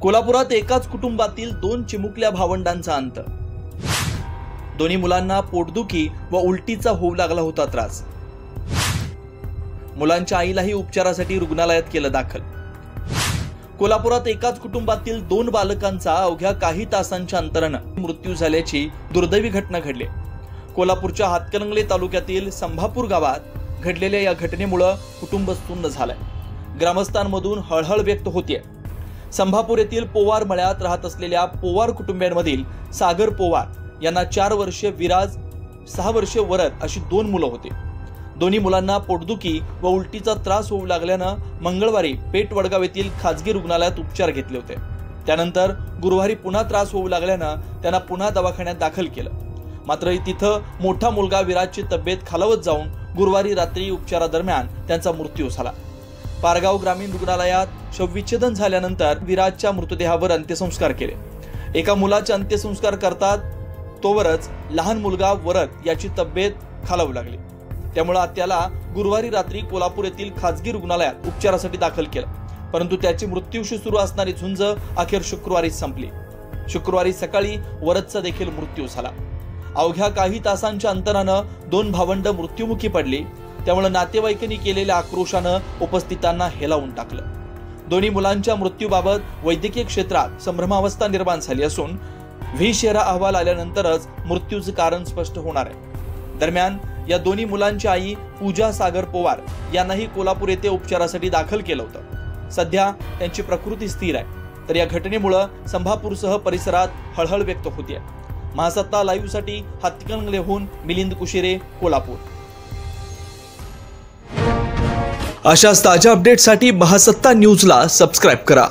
कोल्हापुरात एकाच कुटुंबातील 2 चिमुकल्या भावंडांचा अंत। दोन्ही मुलांना पोटदुखी व उलटीचा होऊ लागला होता त्रास। मुलांच्या आईलाही उपचारासाठी रुग्णालयात केलं दाखल। कोल्हापुरात एकाच कुटुंबातील 2 बालकांचा अवघ्या काही तासांच्या अंतराने मृत्यू झाल्याची दुर्दैवी घटना घडली। कोल्हापूरच्या हातकणंगले तालुक्यातील संभापूर गावात घडलेल्या या घटनेमुळे कुटुंब सुन्न झालंय। ग्रामस्थांमधून हळहळ व्यक्त होतीये। संभापूर येथील पोवार मळ्यात राहत असलेल्या पोवार कुटुंबियांमधील सागर पोवार यांना 4 वर्षे विराज, 6 वर्षे वरद अशी 2 मुलं होती। दोन्ही मुलांना पोटदुखी व उलटीचा त्रास होऊ लागल्यानं मंगळवारी पेठ वडगाव येथील खाजगी रुग्णालयात उपचार घेतले होते। त्यानंतर गुरुवारी पुन्हा त्रास होऊ लागल्यानं त्यांना पुन्हा दवाखान्यात दाखल केलं। मात्र तिथं मोठा मुलगा विराजची तब्येत खालावत जाऊन गुरुवारी रात्री उपचारादरम्यान त्यांचा मृत्यू झाला। पारगाव ग्रामीण रुग्णालयात शवविच्छेदन झाल्यानंतर विराजच्या मृतदेहावर अंत्यसंस्कार केले। एका मुलाचे अंत्यसंस्कार करतात तोवरच लहान मुलगा वरद याची तब्येत खालावू लागली। त्यामुळे त्याला गुरुवारी रात्री कोल्हापूर येथील खाजगी रुग्णालयात उपचारासाठी दाखल केलं, परंतु त्याची मृत्यूशी सुरू असणारी झुंज अखेर शुक्रवारी संपली। शुक्रवारी सकाळी वरदचा देखील मृत्यू झाला। अवघ्या काही तासांच्या अंतरानं 2 भावंड मृत्युमुखी पडली। त्यामुळे नातेवाईकांनी केलेल्या आक्रोशानं उपस्थितांना हेलावून टाकलं। दोन्ही मुलांच्या मृत्यूबाबत वैद्यकीय क्षेत्रात संभ्रमावस्था निर्माण झाली असून व्ही-शेरा अहवाल आल्यानंतरच मृत्यूचं कारण स्पष्ट होणार आहे। दरम्यान या दोन्ही मुलांची आई पूजा सागर पोवार यांनाही कोल्हापूर येथे उपचारासाठी दाखल केलं होतं। सध्या त्यांची प्रकृती स्थिर आहे। तर या घटनेमुळे संभापूरसह परिसरात हळहळ व्यक्त होतीये। महासत्ता लाईव्ह साठी हातकणंगलेहून मिलिंद कुशेरे, कोल्हापूर। अशाच ताज्या अपडेट्ससाठी महासत्ता न्यूजला सबस्क्राइब करा।